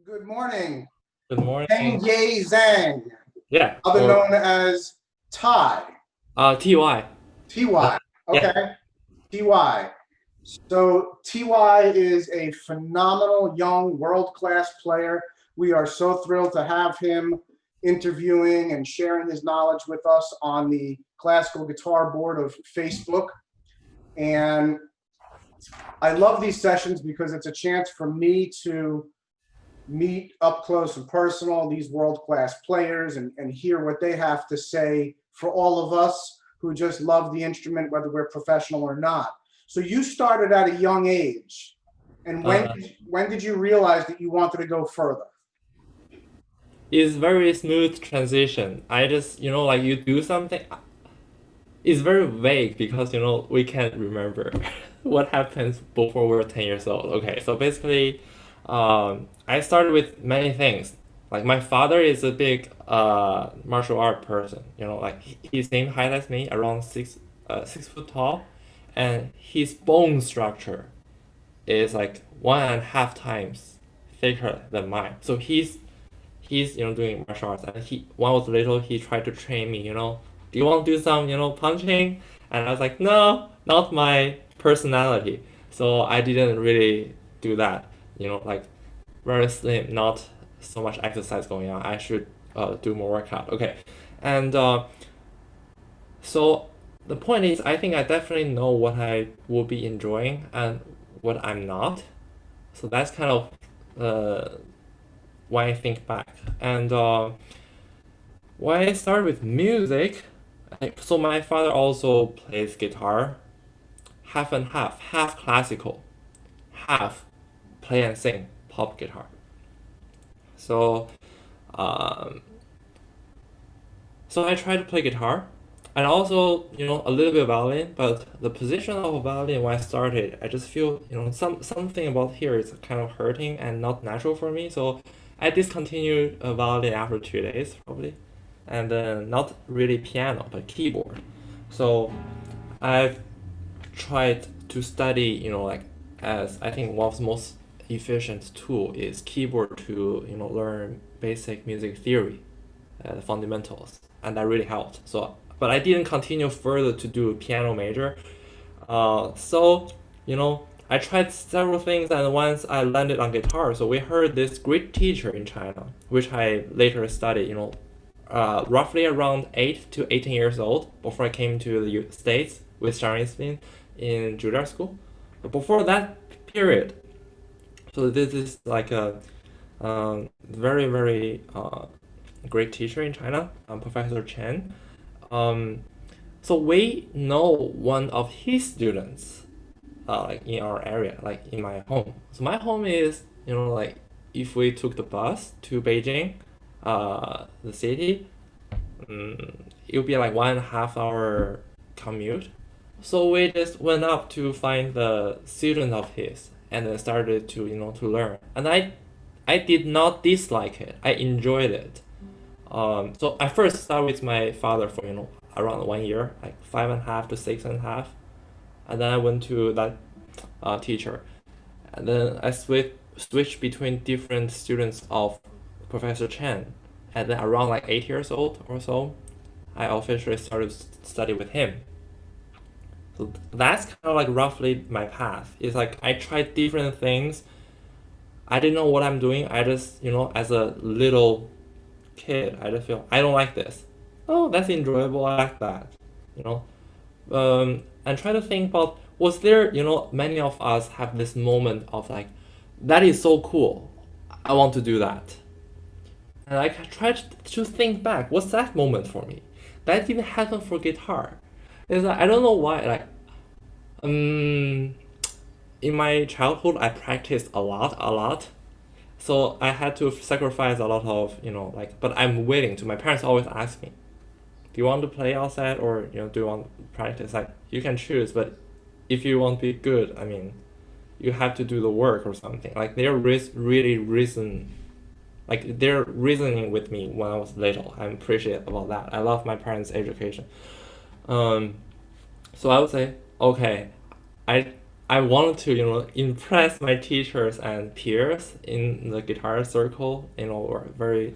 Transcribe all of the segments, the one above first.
Good morning, Good morning. Tengyue Zhang, Yeah, other or known as Ty, TY. TY. Yeah. Okay, TY. So TY is a phenomenal young world-class player. We are so thrilled to have him interviewing and sharing his knowledge with us on the classical guitar board of Facebook. And I love these sessions because it's a chance for me to meet up close and personal these world class players and hear what they have to say for all of us who just love the instrument, whether we're professional or not. So you started at a young age. And Uh, when did you realize that you wanted to go further? it's very smooth transition. I just, like you do something. It's very vague because, we can't remember what happens before we're 10 years old. Okay, so basically, I started with many things. Like my father is a big martial art person. Like his name highlights me around 6 foot tall, and his bone structure is like 1.5 times thicker than mine. So he's doing martial arts, and he when I was little he tried to train me. Do you want to do some punching? And I was like, no, not my personality. So I didn't really do that. Like very slim, not so much exercise going on. I should do more workout. Okay, and so the point is, I think I definitely know what I will be enjoying and what I'm not. So that's kind of when I think back. And when I started with music, so my father also plays guitar, half and half, half classical, half play and sing pop guitar. So, um, so I tried to play guitar, and also a little bit of violin. But the position of a violin when I started, I just feel something about here is kind of hurting and not natural for me. So I discontinued a violin after 2 days probably, and then not really piano but keyboard. So I've tried to study, like as I think one of the most efficient tool is keyboard to learn basic music theory, the fundamentals, and that really helped. So, but I didn't continue further to do piano major. So I tried several things, and once I landed on guitar, so we heard this great teacher in China, which I later studied. Roughly around 8 to 18 years old before I came to the States with Chinese in Juilliard School. But before that period, so this is like a very very great teacher in China, Professor Chen. Um, so we know one of his students, like in our area, like in my home. So my home is like if we took the bus to Beijing, the city, it would be like 1.5 hour commute. So we just went up to find the student of his and then started to to learn. And I did not dislike it. I enjoyed it. So I first started with my father for around 1 year, like 5.5 to 6.5, and then I went to that teacher, and then I switched between different students of Professor Chen, and then around like 8 years old or so, I officially started to study with him. So that's kind of like roughly my path. It's like I tried different things. I didn't know what I'm doing. I just as a little kid, I just feel I don't like this. Oh, that's enjoyable. I like that. You know, and try to think about was there many of us have this moment of like that is so cool. I want to do that. And I tried to think back. What's that moment for me? That didn't happen for guitar. It's like I don't know why. Like um, in my childhood, I practiced a lot. So I had to sacrifice a lot of like. But I'm willing to. My parents always ask me, "Do you want to play outside or do you want to practice?" Like you can choose, but if you want to be good, I mean, you have to do the work or something. Like they're really reason like they're reasoning with me when I was little. I'm appreciative about that. I love my parents' education. Um, so I would say, okay, I I wanted to, impress my teachers and peers in the guitar circle. Were very.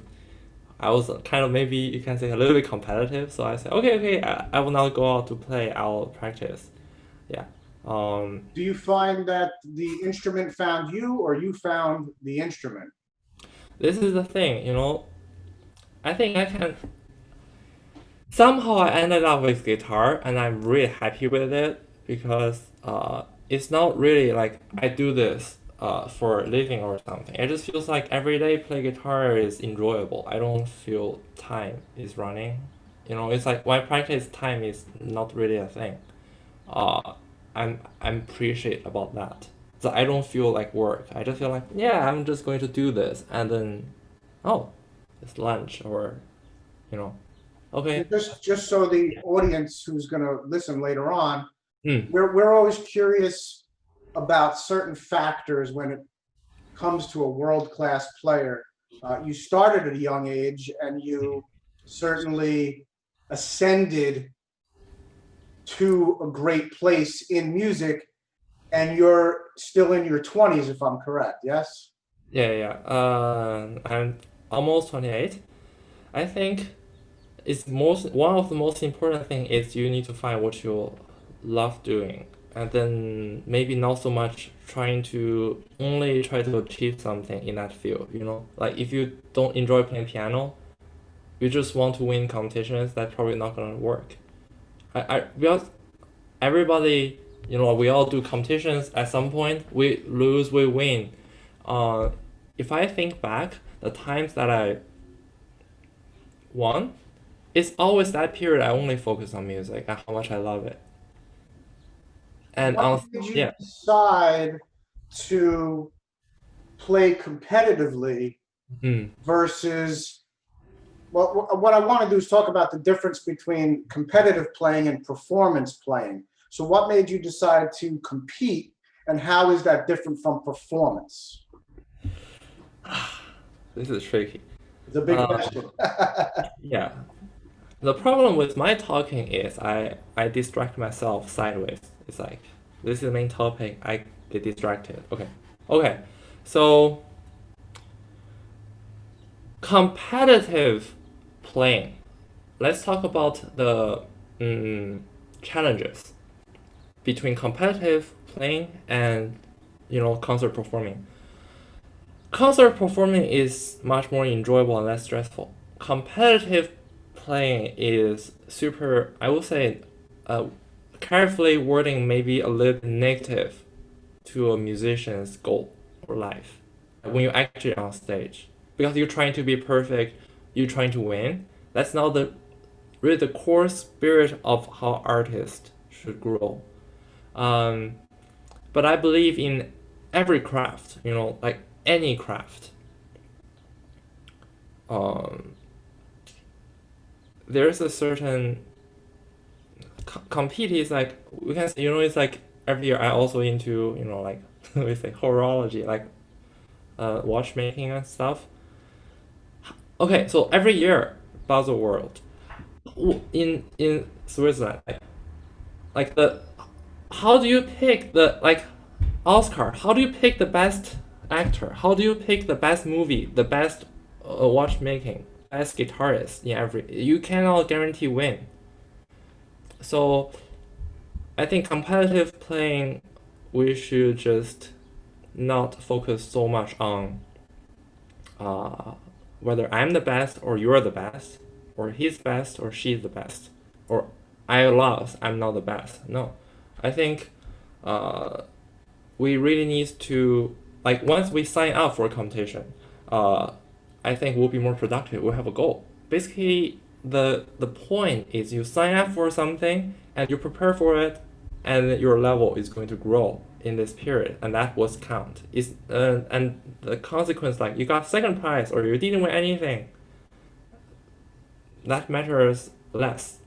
I was kind of, maybe you can say, a little bit competitive. So I said, okay, okay, I will not go out to play. I'll practice. Yeah. Um, Do you find that the instrument found you or you found the instrument? this is the thing. I think I can. Somehow I ended up with guitar, and I'm really happy with it because it's not really like I do this for a living or something. It just feels like every day play guitar is enjoyable. I don't feel time is running. It's like when I practice, time is not really a thing. Uh, I'm appreciate about that. So I don't feel like work. I just feel like, yeah, I'm just going to do this, and then oh, it's lunch, or you know Yeah, okay. just so the audience who's going to listen later on, Hmm. we're always curious about certain factors when it comes to a world-class player. You started at a young age and you certainly ascended to a great place in music, and you're still in your 20s, if I'm correct. Yes? Yeah, yeah. I'm almost 28. I think it's most one of the most important thing is you need to find what you love doing, and then maybe not so much trying to only try to achieve something in that field. Like if you don't enjoy playing piano, you just want to win competitions. That's probably not gonna work. We all, everybody, we all do competitions at some point. We lose, we win. Uh, if I think back, the times that I won, it's always that period I only focus on music and how much I love it. And What made you yeah, decide to play competitively mm, versus, well, what I want to do is talk about the difference between competitive playing and performance playing. So, what made you decide to compete, and how is that different from performance? this is tricky. It's a big Uh, question. yeah, the problem with my talking is I distract myself sideways. It's like this is the main topic. I get distracted. Okay, okay. So competitive playing. Let's talk about the challenges between competitive playing and concert performing. Concert performing is much more enjoyable and less stressful. Competitive playing is super, I would say, uh, carefully wording maybe a little bit negative to a musician's goal or life when you're actually on stage. Because you're trying to be perfect, you're trying to win. That's not really the core spirit of how artists should grow. Um, but I believe in every craft, like any craft. Um, there's a certain compete is like we can say, it's like every year I also into like we say horology, like watchmaking and stuff. Okay, so every year about the world in Switzerland, like the how do you pick the like Oscar? How do you pick the best actor? How do you pick the best movie, the best watchmaking, best guitarist in every? You cannot guarantee win. So I think competitive playing, we should just not focus so much on uh, whether I'm the best or you're the best, or he's best or she's the best, or I lost, I'm not the best. No, I think uh, we really need to like once we sign up for a competition, uh, I think we'll be more productive. We'll have a goal. Basically, the point is you sign up for something and you prepare for it, and your level is going to grow in this period, and that was count. Is and the consequence like you got second prize or you didn't win anything. That matters less.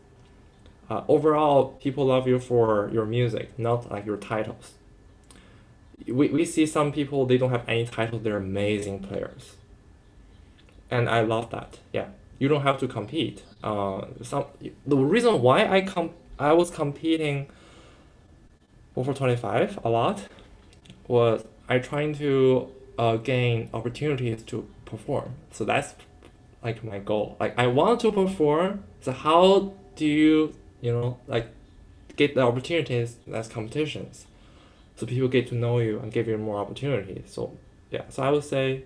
Overall, people love you for your music, not like your titles. We see some people they don't have any title, they're amazing players, and I love that. Yeah, you don't have to compete. The reason why I was competing for 25 a lot was I trying to gain opportunities to perform. So that's like my goal. Like I want to perform. So how do you like get the opportunities as competitions? So people get to know you and give you more opportunities. So yeah, so I would say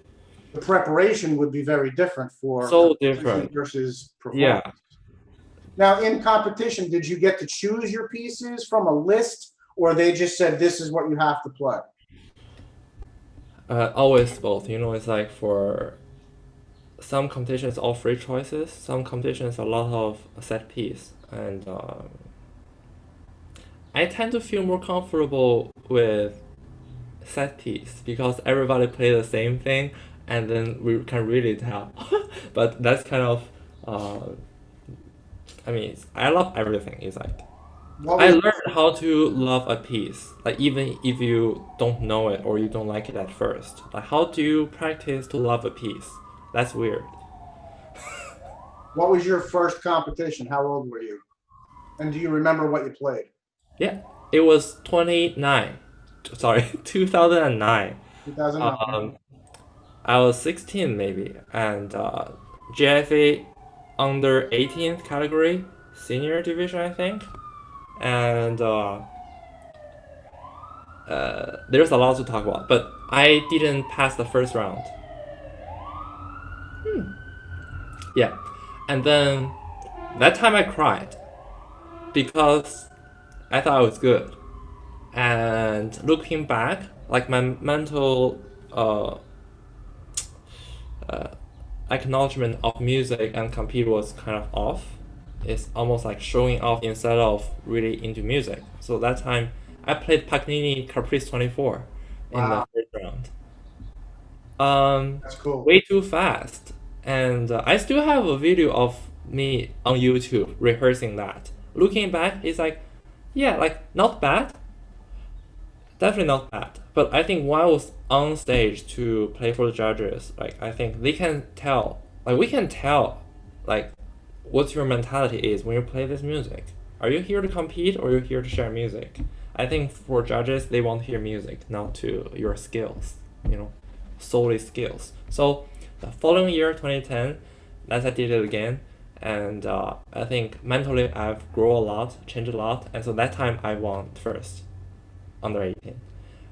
The preparation would be very different for so competition different. versus Yeah. performance. Now, in competition, did you get to choose your pieces from a list, or they just said this is what you have to play? Always both. It's like for some competitions all free choices, some competitions a lot of set piece, and I tend to feel more comfortable with set piece because everybody play the same thing, and then we can really tell. But that's kind of, uh, I mean, I love everything. It's like What I was learned how to love a piece, like even if you don't know it or you don't like it at first. Like how do you practice to love a piece? That's weird. what was your first competition? How old were you? And do you remember what you played? Yeah, it was 29. Sorry, 2009. 2009. Um, I was 16 maybe, and GFA under 18th category, senior division, I think. And there's a lot to talk about, but I didn't pass the first round. Yeah, and then that time I cried because I thought I was good. And looking back, like my mental uh, acknowledgement of music and compete was kind of off. It's almost like showing off instead of really into music. So that time, I played Paganini Caprice 24 in the Wow, first round. Um, that's cool. Way too fast, and I still have a video of me on YouTube rehearsing that. Looking back, it's like, yeah, like not bad, definitely not bad. But I think when I was on stage to play for the judges, like I think they can tell, like we can tell, like what your mentality is when you play this music. Are you here to compete or are you here to share music? I think for judges, they want to hear music, not to your skills, solely skills. So the following year, 2010, as I did it again, and I think mentally I've grown a lot, changed a lot, and so that time I won first under 18.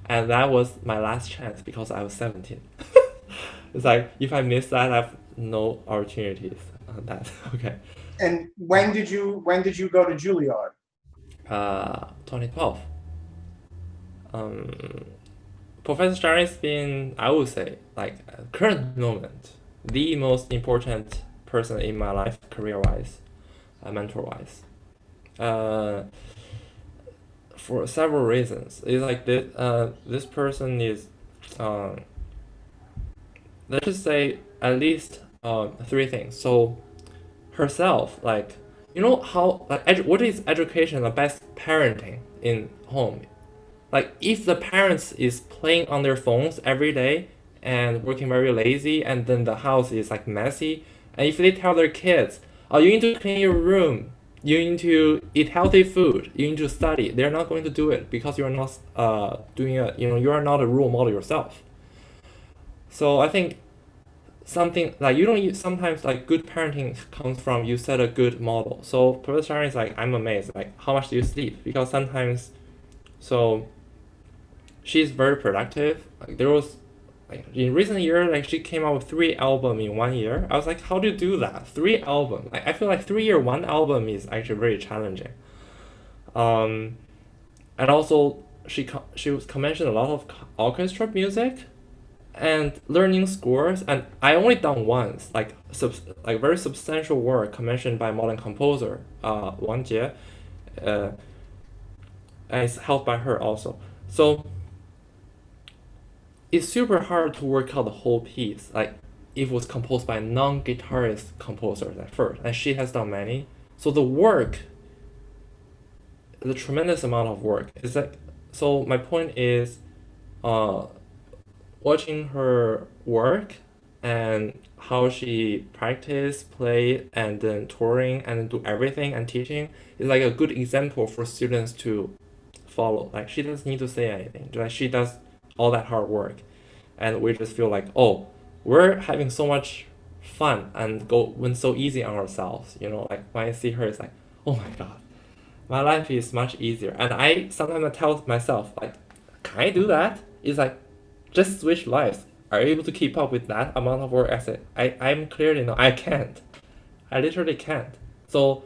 And that was my last chance because I was 17. It's like if I miss that, I have no opportunities on that. Okay. And when did you go to Juilliard? 2012. Um, Professor Zhang has been, I would say, like current moment, the most important person in my life, career-wise, mentor-wise. Uh, for several reasons. It's like this person is, um, let's just say at least three things. So herself, like how like what is education the best parenting in home? Like if the parents is playing on their phones every day and working very lazy, and then the house is like messy, and if they tell their kids, oh, you need to clean your room, you need to eat healthy food, you need to study, they're not going to do it because you're not doing it. You are not a role model yourself. So I think something like you don't sometimes like good parenting comes from you set a good model. So Professor Sharon is like, I'm amazed, like how much do you sleep? Because sometimes, so she's very productive. Like there was like in recent years, like she came out with 3 albums in 1 year. I was like, how do you do that? 3 albums. Like I feel like 3 year one album is actually very challenging. Um, and also she was commissioned a lot of orchestra music and learning scores, and I only done once, like like very substantial work commissioned by modern composer Wang Jie, and it's helped by her also. So it's super hard to work out the whole piece. Like it was composed by non-guitarist composers at first, and she has done many. So the work, the tremendous amount of work is like. So my point is, uh, watching her work and how she practice, play, and then touring and do everything and teaching is like a good example for students to follow. Like she doesn't need to say anything. Like she does all that hard work, and we just feel like, oh, we're having so much fun and go went so easy on ourselves. Like when I see her, it's like, oh my god, my life is much easier. And I sometimes I tell myself like, can I do that? It's like, just switch lives. Are you able to keep up with that amount of work? I said, I'm clearly no, I can't. I literally can't. So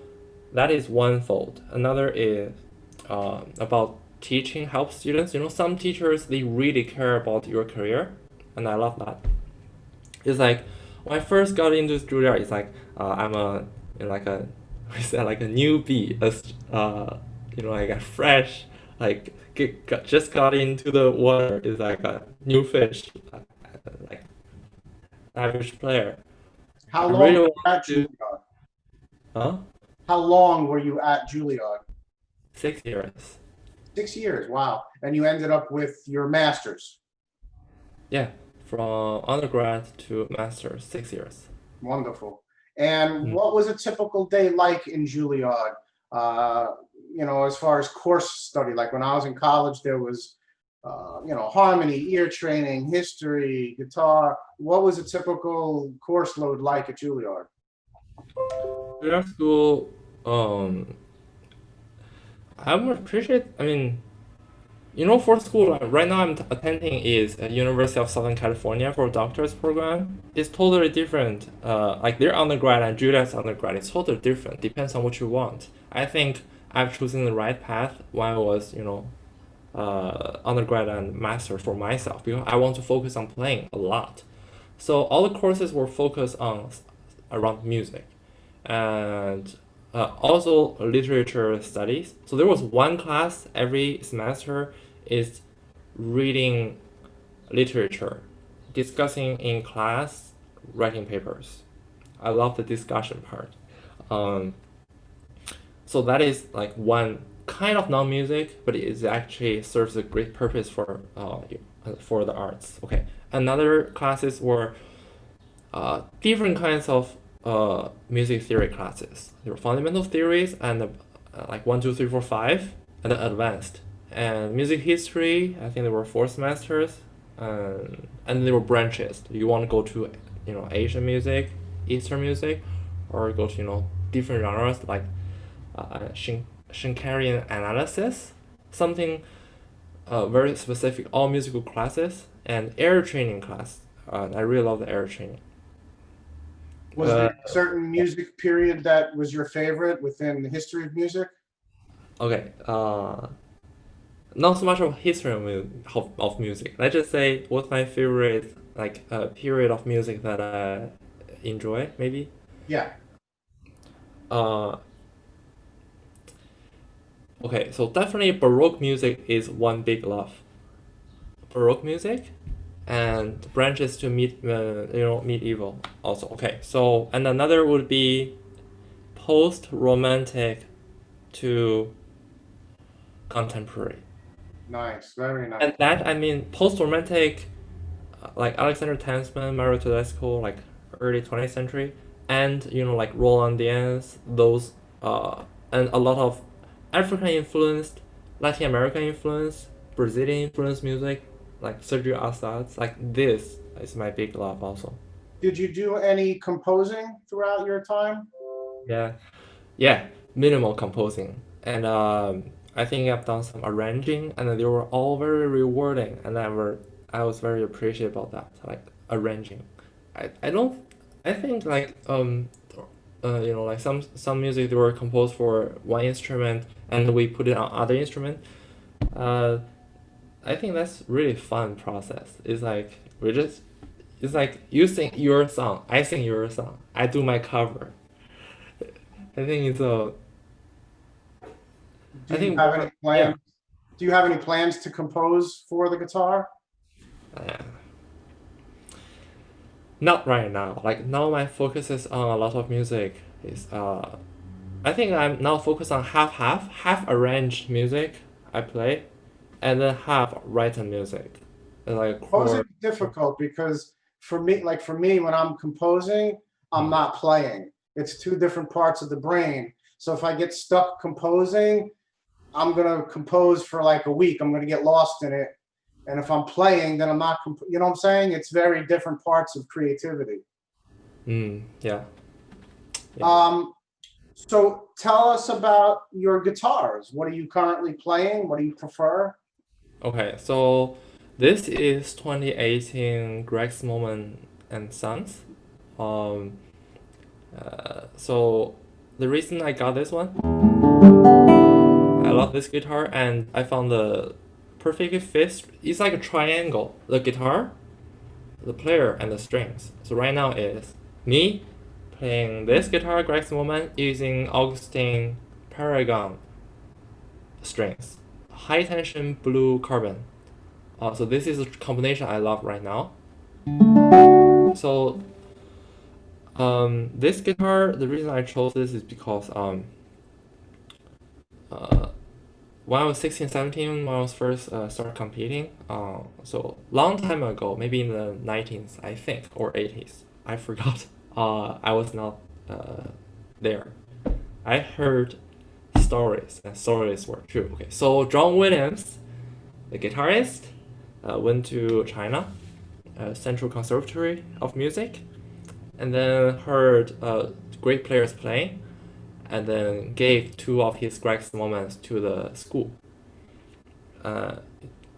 that is one fold. Another is about teaching help students. Some teachers they really care about your career, and I love that. It's like when I first got into Juilliard, it's like I'm a like a we said like a newbie, like a fresh just got into the water. Is like a new fish, like average player. How I long really were want you at to, Juilliard? huh? How long were you at Juilliard? 6 years. 6 years. Wow. And you ended up with your master's. Yeah, from undergrad to master, 6 years. Wonderful. And Mm. what was a typical day like in Juilliard? Uh, as far as course study, like when I was in college, there was, harmony, ear training, history, guitar. What was a typical course load like at Juilliard? Juilliard school, um, I would appreciate. I mean, for school, like, right now I'm attending is at University of Southern California for a doctor's program. It's totally different. Like their undergrad and Juilliard's undergrad, it's totally different. Depends on what you want. I think I've chosen the right path when I was, undergrad and master for myself because I want to focus on playing a lot. So all the courses were focused on around music, and also literature studies. So there was one class every semester is reading literature, discussing in class, writing papers. I love the discussion part. Um, so that is like one kind of non-music, but it actually serves a great purpose for the arts. Okay, another classes were different kinds of music theory classes. There were fundamental theories and like 1, 2, 3, 4, 5, and then advanced. And music history, I think there were 4 semesters, and there were branches. You want to go to Asian music, Eastern music, or go to different genres like Shinkarian analysis, something very specific, all musical classes, and air training class. I really love the air training. Was there Uh, a certain music period that was your favorite within the history of music? okay. Not so much of history of music. Let's just say what's my favorite like period of music that I enjoy maybe. Yeah, Uh, okay, so definitely Baroque music is one big love. Baroque music and branches to medieval also. Okay, so and another would be post romantic to contemporary. nice, very And nice. that I mean post romantic like Alexander Tansman, Mario Tedesco, like early 20th century, and like Roland Diaz, those and a lot of African influenced, Latin American influence, Brazilian influenced music, like Sergio Assad's, like this is my big love also. Did you do any composing throughout your time? Yeah, yeah, minimal composing, and I think I've done some arranging, and they were all very rewarding, and I was very appreciative about that, like arranging. I don't I think like like some music they were composed for one instrument and we put it on other instrument. Uh, I think that's really fun process. It's like you sing your song, I sing your song, I do my cover. I think it's a Do I you think have any yeah. plans? Do you have any plans to compose for the guitar? Uh, Not right now. Like now my focus is on a lot of music. Is I think I'm now focused on half arranged music I play, and then half written music, like Composing chord. is difficult because for me, when I'm composing, I'm Mm. not playing. It's two different parts of the brain. So if I get stuck composing, I'm gonna compose for like a week. I'm gonna get lost in it. And if I'm playing, then I'm not. You know what I'm saying? It's very different parts of creativity. Yeah, yeah. Um, so tell us about your guitars. What are you currently playing? What do you prefer? Okay, so this is 2018 Greg's Moment and Sons. Um, so the reason I got this one, I love this guitar and I found the perfect fit. It's like a triangle. The guitar, the player, and the strings. So right now is me playing this guitar, Greg's Moment, using Augustine Paragon strings, high tension blue carbon. So this is a combination I love right now. So this guitar, the reason I chose this is because uh, when I was 16, 17, when I was first started competing, so long time ago, maybe in the 19s, I think, or 80s, I forgot. I was not there. I heard stories, and stories were true. Okay, so John Williams, the guitarist, went to China, Central Conservatory of Music, and then heard great players playing, and then gave two of his greatest moments to the school. Uh,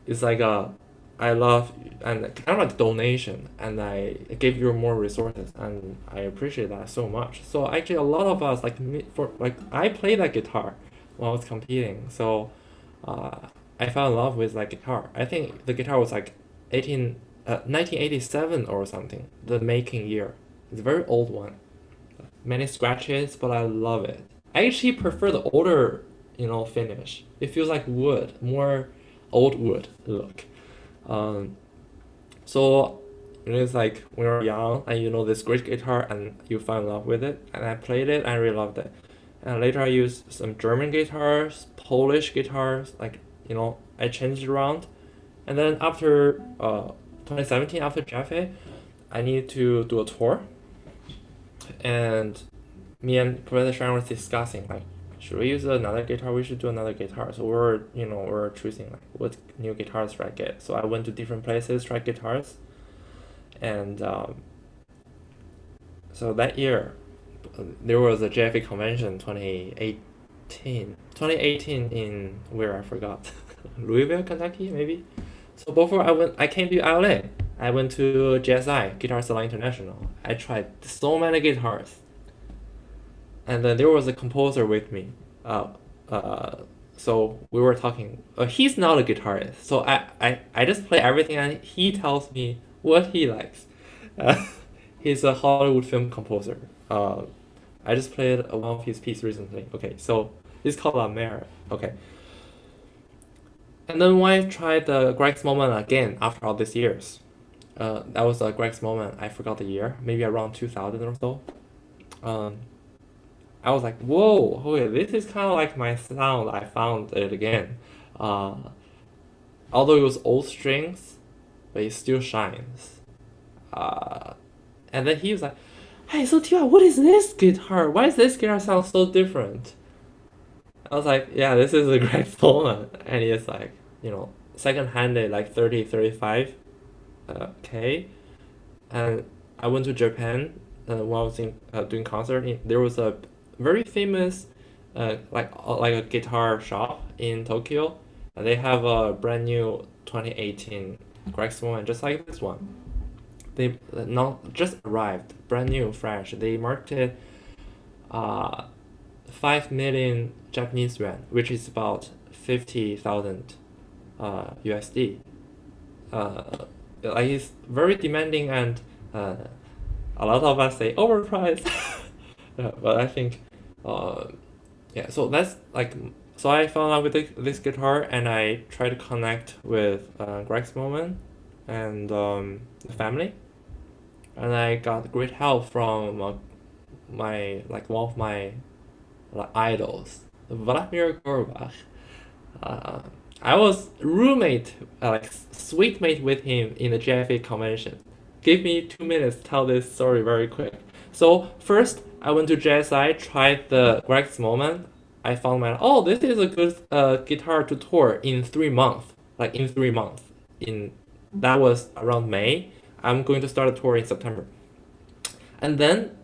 it's like a I love and kind of like donation, and I give you more resources, and I appreciate that so much. So actually, a lot of us like me for like I play that guitar when I was competing, so uh, I fell in love with that guitar. I think the guitar was like 1987 or something, the making year. It's a very old one. Many scratches, but I love it. I actually prefer the older, finish. It feels like wood, more old wood look. Um, so it's like when you're young and you know this great guitar and you fall in love with it, and I played it and I really loved it. And later I used some German guitars, Polish guitars, like I changed around. And then after 2017, after Jaffe, I needed to do a tour, and me and Professor Sharon was discussing like, should we use another guitar? We should do another guitar. So we're choosing like what new guitars should I get. So I went to different places, tried guitars, and so that year there was a JFA convention 2018 in where I forgot, Louisville, Kentucky, maybe. So before I came to LA. I went to GSI, Guitar Salon International. I tried so many guitars, and then there was a composer with me. Uh, uh, so we were talking. He's not a guitarist, so I just play everything, and he tells me what he likes. Uh, he's a Hollywood film composer. I just played one of his pieces recently. Okay, so it's called La Mer. Okay, and then when I tried the Greg's Moment again after all these years, that was a Greg's Moment. I forgot the year, maybe around 2000 or so. Um, I was like, whoa, okay, this is kind of like my sound. I found it again. Uh, Although it was old strings, but it still shines. Uh, and then he was like, hey, so Tia, what is this guitar? Why does this guitar sound so different? I was like, yeah, this is a great moment. And it's like, second handed, like 30, 35 K. And I went to Japan when I was doing concert. There was a very famous like a guitar shop in Tokyo. They have a brand new 2018 Greg's one just like this one. They not just arrived, brand new, fresh. They marketed 5 million Japanese yuan, which is about 50,000 USD. Like it's very demanding, and uh, a lot of us say overpriced. But I think, uh, yeah. So that's like, so I fell in love with this guitar, and I tried to connect with Greg's Moment and the family, and I got great help from my like one of my like idols, Vladimir Gorbach. Uh, I was roommate, like suite mate with him in the JFA convention. Give me 2 minutes to tell this story very quick. So first, I went to JSI, tried the Greg's Moment. I found this is a good guitar to tour in 3 months. Like in 3 months. In that was around May. I'm going to start a tour in September. And then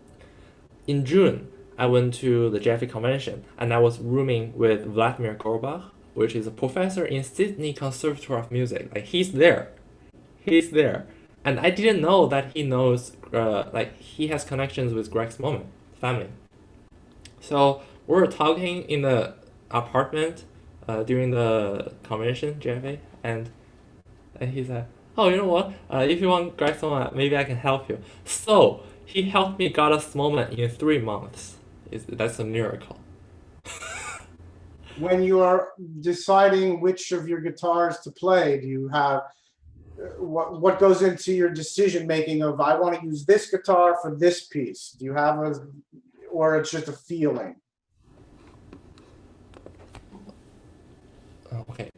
in June, I went to the Jeffy convention and I was rooming with Vladimir Gorbach, which is a professor in Sydney Conservatory of Music. Like he's there. He's there. And I didn't know that he knows like he has connections with Greg's mom family. So we were talking in the apartment during the convention, JFA, and he said, "Oh, you know what? If you want Greg's moment, maybe I can help you." So he helped me got us moment in 3 months. That's a miracle. When you are deciding which of your guitars to play, do you have what goes into your decision making of I want to use this guitar for this piece? Do you have a, or it's just a feeling? Okay.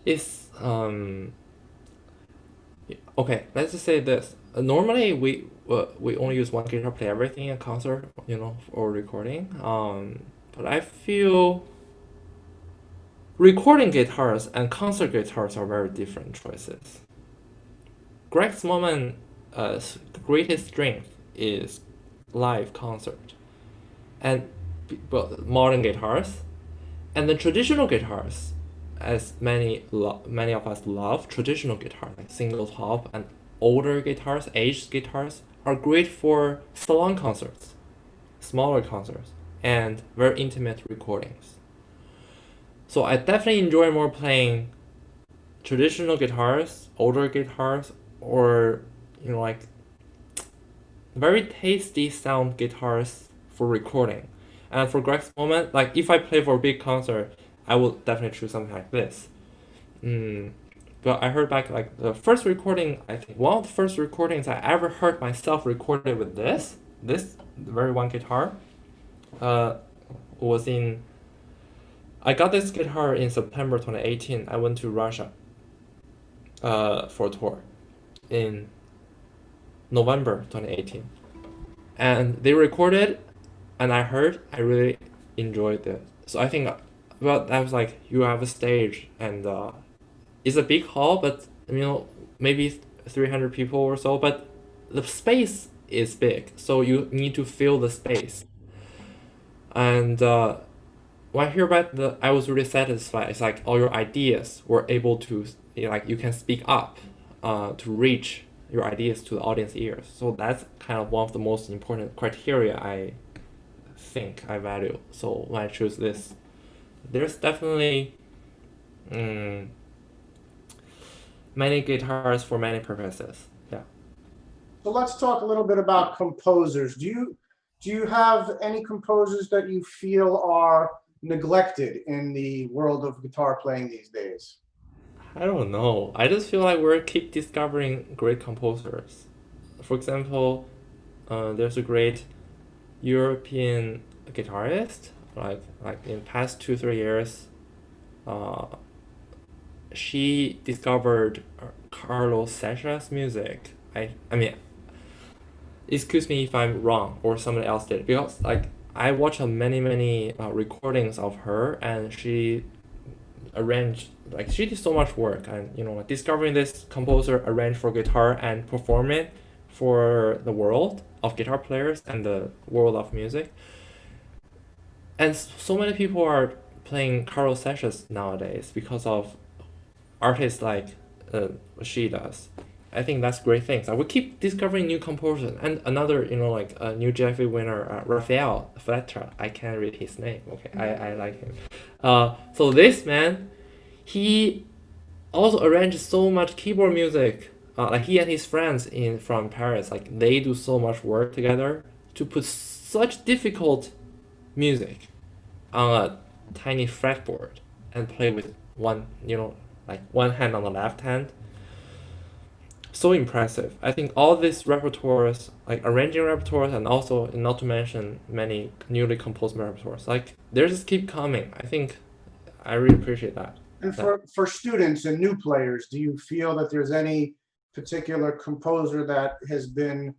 It's okay. Let's just say this. Normally we only use one guitar, play everything in concert, or recording. But I feel recording guitars and concert guitars are very different choices. Greg's moment, greatest strength is live concert, and modern guitars, and the traditional guitars, as many of us love traditional guitar like single top and older guitars, aged guitars are great for salon concerts, smaller concerts, and very intimate recordings. So I definitely enjoy more playing traditional guitars, older guitars, or like very tasty sound guitars for recording. And for Greg's moment, like if I play for a big concert, I will definitely choose something like this. But I heard back like the first recording, I think one of the first recordings I ever heard myself recorded with this very one guitar, was in. I got this guitar in September 2018. I went to Russia for a tour in November 2018. And they recorded, and I heard, I really enjoyed it. So I think, well, I was like, you have a stage, and it's a big hall, but maybe 300 people or so, but the space is big, so you need to fill the space. And when I hear about I was really satisfied. It's like all your ideas were able to, like you can speak up, to reach your ideas to the audience ears. So that's kind of one of the most important criteria I think I value. So when I choose this, there's definitely many guitars for many purposes. Yeah. So let's talk a little bit about composers. Do you have any composers that you feel are neglected in the world of guitar playing these days? I don't know. I just feel like we're keep discovering great composers. For example, there's a great European guitarist. Like in past 2 3 years, uh, she discovered Carlos Secha's music. I mean, excuse me if I'm wrong or somebody else did, because like I watched many recordings of her, and she arranged, like she did so much work, and like discovering this composer arranged for guitar and perform it for the world of guitar players and the world of music. And so many people are playing Carlos Sessions nowadays because of artists like she does. I think that's great things. We keep discovering new composers, and another, like a new Jeffrey winner, Rafael Flecha. I can't read his name. Okay, I like him. So this man, he also arranged so much keyboard music. Like he and his friends in from Paris, like they do so much work together to put such difficult music on a tiny fretboard and play with one, like one hand on the left hand. So impressive. I think all these repertoires, like arranging repertoires, and also not to mention many newly composed repertoires, like they just keep coming. I think I really appreciate that. And for students and new players, do you feel that there's any particular composer that has been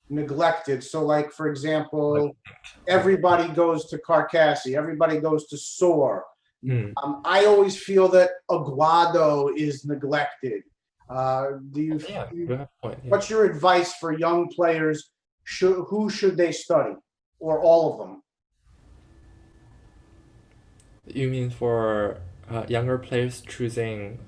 neglected. So, like for Like, example, yeah. everybody goes to Carcassi, everybody goes to Soar. Hmm. I always feel that Aguado is neglected. Do Yeah, you, you have a point. Yeah. what's your advice for young players? Who should they study, or all of them? You mean for younger players choosing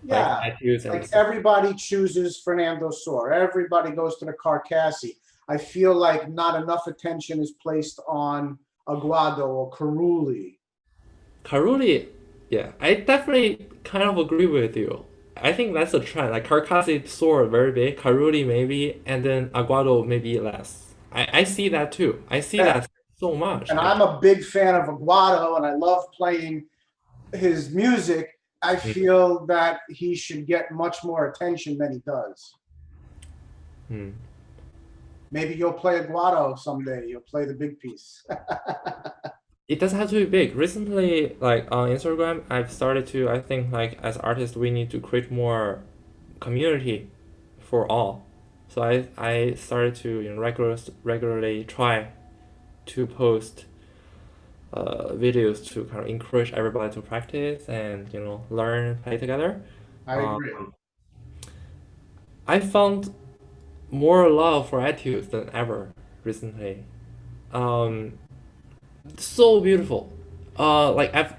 like Yeah, attitudes and like stuff? everybody chooses Fernando Soar. Everybody goes to the Carcassi. I feel like not enough attention is placed on Aguado or Caruli. Karuli, yeah, I definitely kind of agree with you. I think that's a trend. Like Karkasi soared very big, Karuli maybe, and then Aguado maybe less. I see that too. I see Yeah, that so much and I'm actually. a big fan of Aguado, and I love playing his music. I Mm. feel that he should get much more attention than he does. Mm. Maybe you'll play Aguado someday. You'll play the big piece. It doesn't have to be big. Recently, like on Instagram, I've started to. I think like as artists, we need to create more community for all. So I started to regularly try to post videos to kind of encourage everybody to practice and learn and play together. I agree. Um, I found more love for etudes than ever recently. Um, so beautiful. Like I've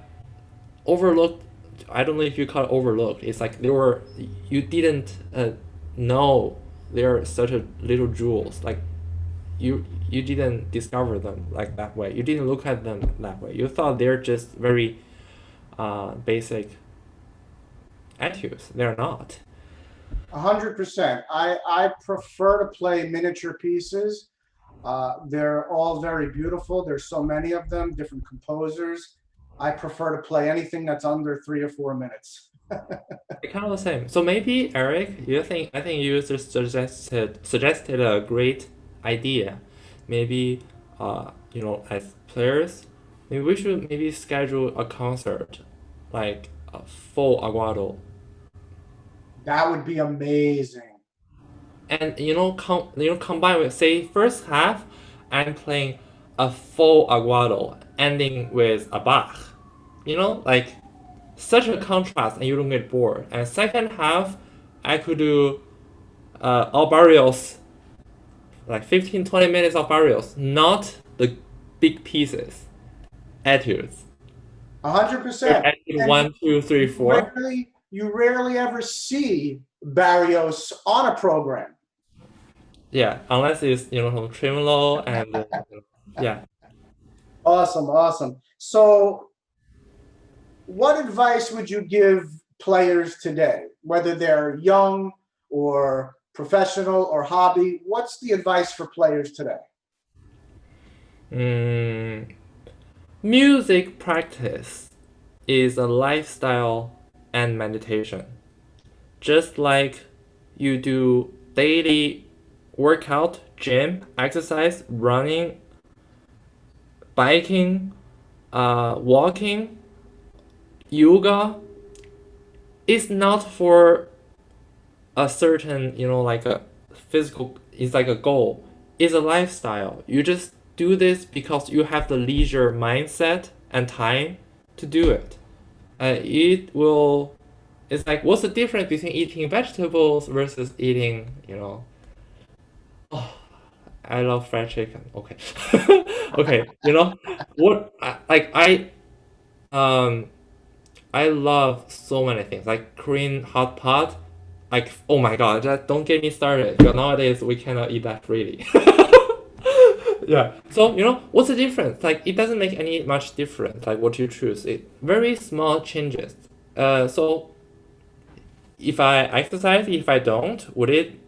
overlooked. I don't know if you call it overlooked. It's like they were you didn't know they're such a little jewels. Like you didn't discover them like that way. You didn't look at them that way. You thought they're just very basic attitudes. They're not. 100%. I prefer to play miniature pieces. They're all very beautiful. There's so many of them, different composers. I prefer to play anything that's under 3 or 4 minutes. They're kind of the same. So maybe Eric, I think you just suggested a great idea. Maybe as players, maybe we should maybe schedule a concert, like a full aguado, That would be amazing. and combine with say first half, I'm playing a full aguado, ending with a Bach. Like such a contrast, and you don't get bored. And second half, I could do all barrios, like 15-20 minutes of barrios, not the big pieces, etudes. They're 100%. etude And one, two, three, four. you rarely ever see Barrios on a program. Yeah, unless it's some tremolo and yeah. Awesome, awesome. So, what advice would you give players today, whether they're young or professional or hobby? What's the advice for players today? Mm, music practice is a lifestyle and meditation. Just like you do daily workout, gym, exercise, running, biking, walking, yoga is not for a certain, like a physical, it's like a goal. It's a lifestyle. You just do this because you have the leisure mindset and time to do it. It will, it's like, what's the difference between eating vegetables versus eating, oh, I love fried chicken. Okay. Okay, what, um, I love so many things like Korean hot pot. Like, oh my god, just don't get me started. Because nowadays we cannot eat that freely. Yeah. So what's the difference? Like, it doesn't make any much difference. Like what you choose, it very small changes. So if I exercise, if I don't, would it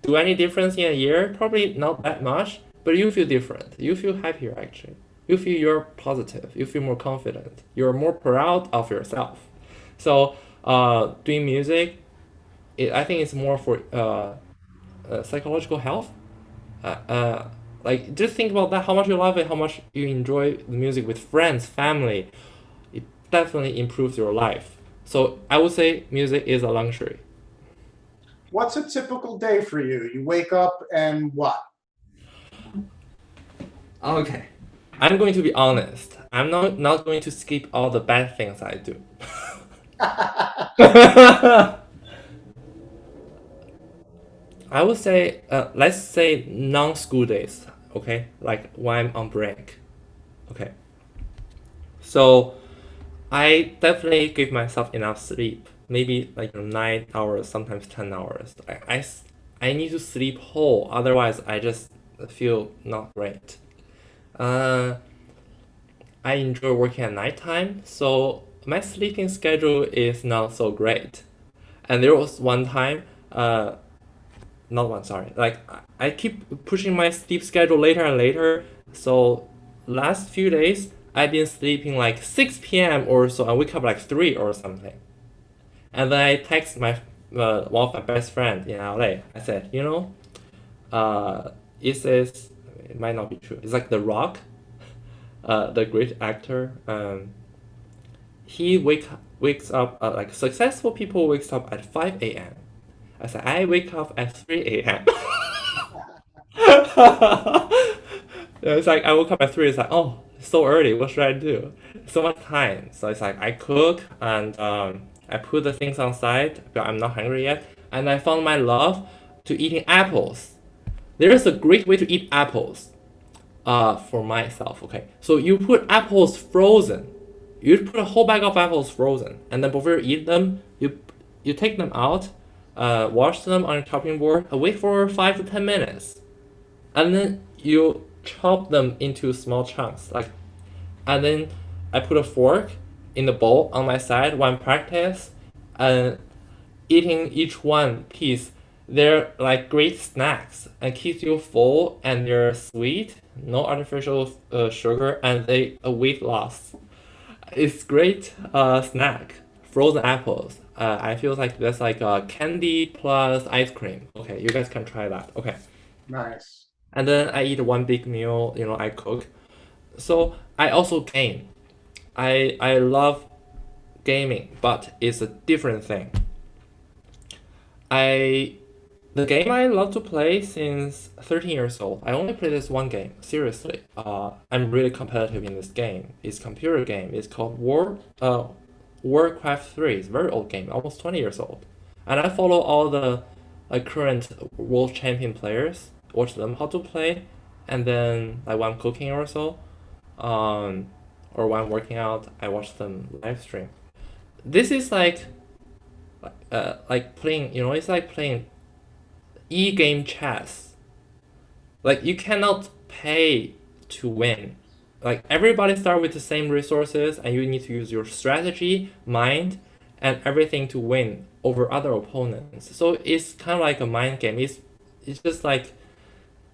do any difference in a year? Probably not that much. But you feel different. You feel happier actually. You feel you're positive. You feel more confident. You're more proud of yourself. So doing music, I think it's more for psychological health. Uh, uh, like just think about that. How much you love it. How much you enjoy the music with friends, family. It definitely improves your life. So I would say music is a luxury. What's a typical day for you? You wake up and what? Okay. I'm going to be honest. I'm not going to skip all the bad things I do. I would say, let's say non-school days, okay? Like when I'm on break, okay? So I definitely give myself enough sleep, maybe like 9 hours, sometimes 10 hours. I need to sleep whole, otherwise I just feel not great. Uh, I enjoy working at nighttime, so my sleeping schedule is not so great. And there was one time, not one, sorry. Like I keep pushing my sleep schedule later and later. So last few days I've been sleeping like 6 p.m. or so. I wake up like 3 or something. And then I text my one of my best friend in LA. I said, uh, it says it might not be true. It's like The Rock, the great actor. He wakes up like successful people wakes up at 5 a.m. I said I wake up at 3 a.m. It's like I woke up at 3. It's like, oh, it's so early. What should I do? So much time. So it's like I cook and I put the things on side, but I'm not hungry yet. And I found my love to eating apples. There is a great way to eat apples. For myself, okay. So you put apples frozen. You put a whole bag of apples frozen, and then before you eat them, you take them out, wash them on a chopping board, wait for 5 to 10 minutes, and then you chop them into small chunks. And then I put a fork in the bowl on my side when practice, and eating each one piece. They're like great snacks and keeps you full, and they're sweet, no artificial sugar, and they a weight loss. It's great snack. Frozen apples. I feel like that's like candy plus ice cream. Okay, you guys can try that. Okay. Nice. And then I eat one big meal, I cook. So I also game. I love gaming, but it's a different thing. I the game I love to play since 13 years old. I only play this one game. Seriously, I'm really competitive in this game. It's a computer game. It's called Warcraft 3. It's a very old game, almost 20 years old. And I follow all the current world champion players, watch them how to play, and then like when I'm cooking or so, um, or when I'm working out, I watch them live stream. This is like playing. It's like playing e-game chess. Like you cannot pay to win. Like everybody start with the same resources, and you need to use your strategy, mind, and everything to win over other opponents. So it's kind of like a mind game. It's just like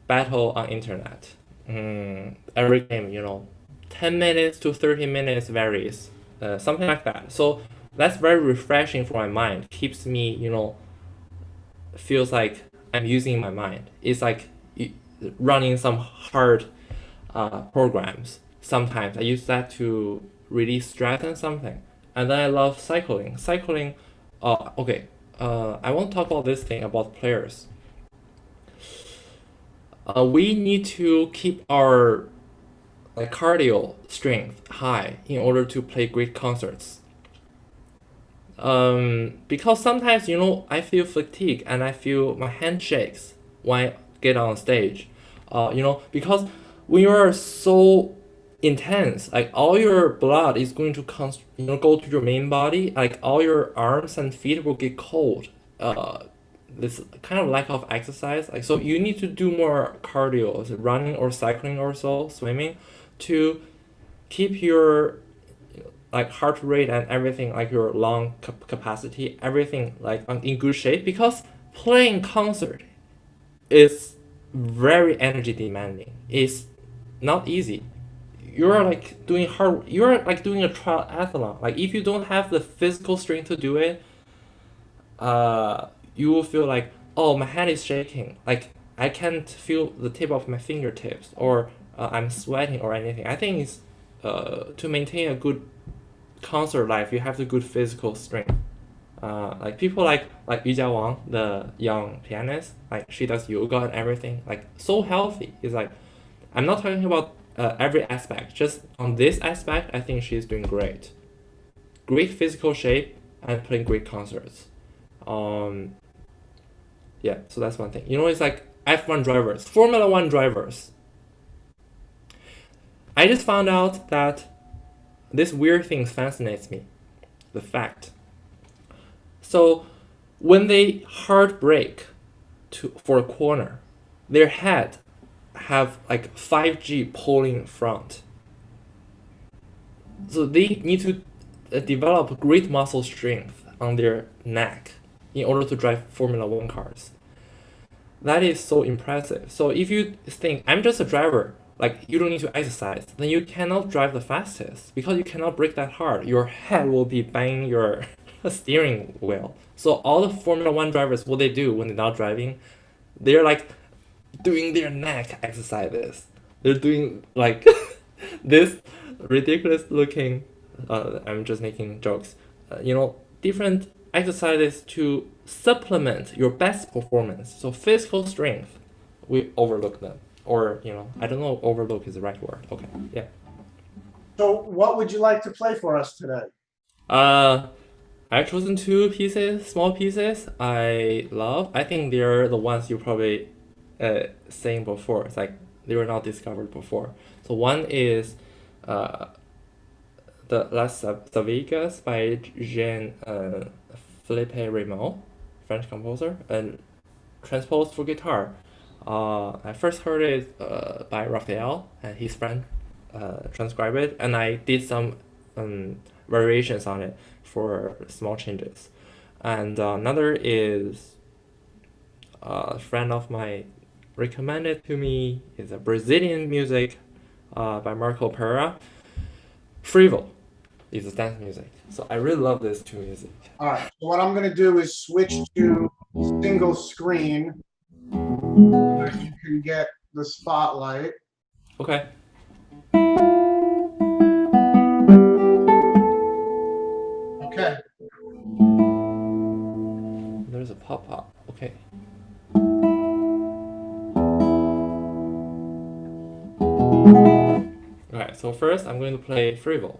battle on internet. Every game, 10 minutes to 30 minutes varies, something like that. So that's very refreshing for my mind. Keeps me, feels like I'm using my mind. It's like running some hard programs. Sometimes I use that to release stress and something. And then I love cycling. Cycling, okay. I want to talk about this thing about players. We need to keep our like cardio strength high in order to play great concerts. Because sometimes I feel fatigue and I feel my hand shakes when I get on stage. Because when you are so intense, like all your blood is going to go to your main body. Like all your arms and feet will get cold. This kind of lack of exercise. Like so, you need to do more cardio, so running or cycling or so, swimming, to keep your like heart rate and everything, like your lung capacity, everything like in good shape, because playing concert is very energy demanding. It's not easy. You're like doing a triathlon. Like if you don't have the physical strength to do it, you will feel like, oh, my hand is shaking, like I can't feel the tip of my fingertips, or I'm sweating or anything. I think it's to maintain a good concert life, you have the good physical strength. Like people like Yu Wang, the young pianist, like she does yoga and everything, like so healthy. It's like I'm not talking about every aspect, just on this aspect, I think she's doing great. Great physical shape and playing great concerts. Um, yeah, so that's one thing. You know, it's like F1 drivers, Formula One drivers. I just found out that this weird thing fascinates me. The fact. So when they hard brake for a corner, their head have like 5G pulling front. So they need to develop great muscle strength on their neck in order to drive Formula One cars. That is so impressive. So if you think I'm just a driver, like you don't need to exercise, then you cannot drive the fastest because you cannot brake that hard. Your head will be banging your steering wheel. So all the Formula One drivers, what they do when they're not driving, they're like doing their neck exercises. They're doing like this ridiculous looking. I'm just making jokes. Different exercises to supplement your best performance. So physical strength, we overlook them, or I don't know. Overlook is the right word. Okay, yeah. So what would you like to play for us today? Uh, I've chosen two pieces, small pieces. I love. I think they're the ones you probably saying before. It's like they were not discovered before. So one is uh, the Las Vegas by Jean Philippe Rameau, French composer, and transposed for guitar. I first heard it by Raphael and his friend transcribed it, and I did some variations on it for small changes. And another is a friend of mine recommended to me is a Brazilian music by Marco Pereira. Frivol is a dance music. So I really love this two music. All right. So what I'm going to do is switch to single screen so that you can get the spotlight. Okay. Okay. There's a pop-up. Okay. Alright, so first I'm going to play Frivol.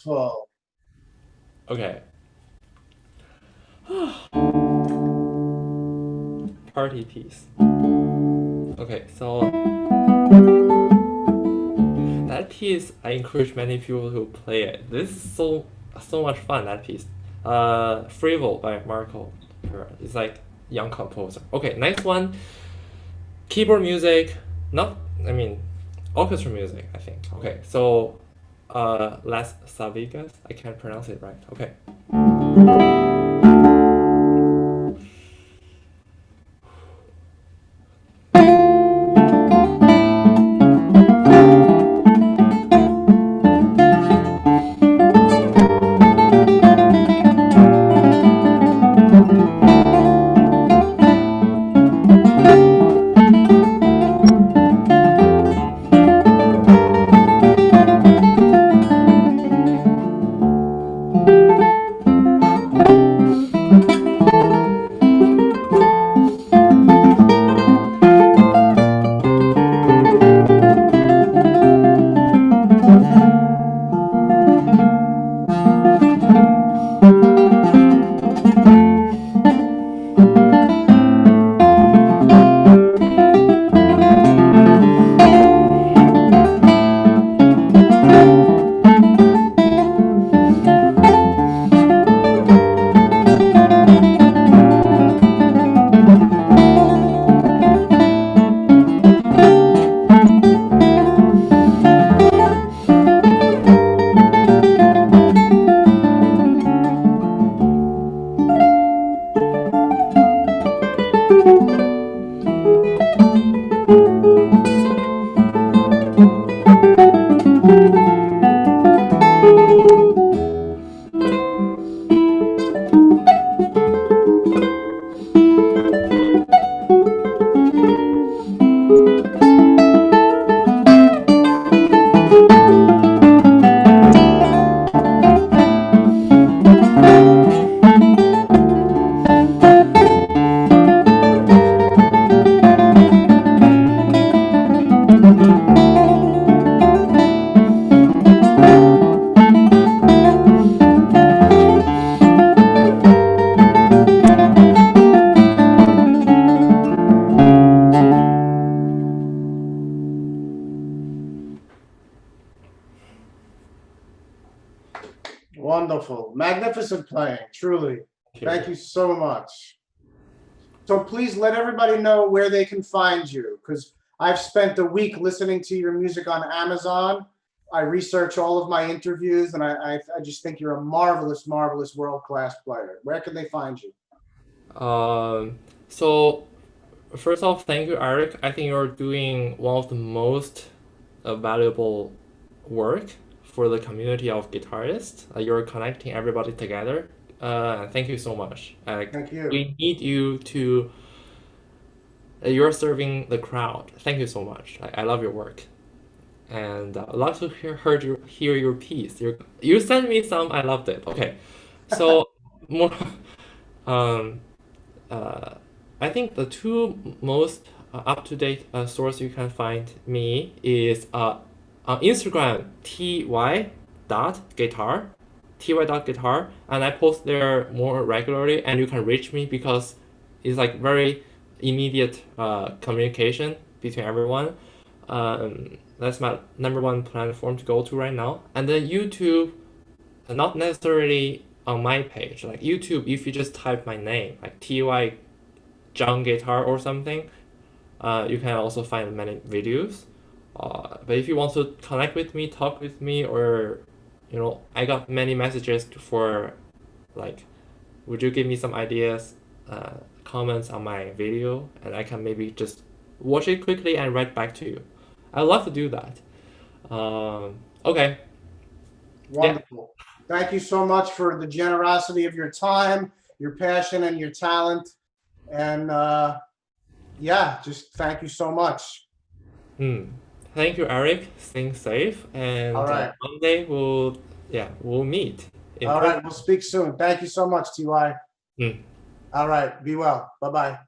Wonderful. Okay. Party piece. Okay, so that piece I encourage many people to play it. This is so much fun. That piece. Frivol by Marco. It's like young composer. Okay, next one. Keyboard music. Not. I mean, orchestra music. I think. Okay, so Las Savigas. I can't pronounce it right. Okay. Wonderful. Magnificent playing, truly. Thank Here. you so much. So please let everybody know where they can find you, because I've spent a week listening to your music on Amazon. I research all of my interviews, and I just think you're a marvelous, marvelous world-class player. Where can they find you? So first off, thank you, Eric. I think you're doing one of the most valuable work for the community of guitarists. You're connecting everybody together. Thank you so much. Thank you. We need you to. You're serving the crowd. Thank you so much. I love your work, and I love to hear your piece. You sent me some. I loved it. Okay, so more. Um, uh, I think the two most up-to-date source you can find me is on Instagram ty.guitar, and I post there more regularly, and you can reach me because it's like very immediate communication between everyone. That's my number one platform to go to right now, and then YouTube, not necessarily on my page. Like YouTube, if you just type my name, like Ty Zhang Guitar or something, you can also find many videos. But if you want to connect with me, talk with me, or I got many messages for like, would you give me some ideas, comments on my video, and I can maybe just watch it quickly and write back to you. I love to do that. Okay. Yeah. Wonderful. Thank you so much for the generosity of your time, your passion, and your talent. And yeah, just thank you so much. Thank you, Eric. Stay safe, and All right. one day we'll meet in All person. right. We'll speak soon. Thank you so much, TY. Mm. All right. Be well. Bye bye.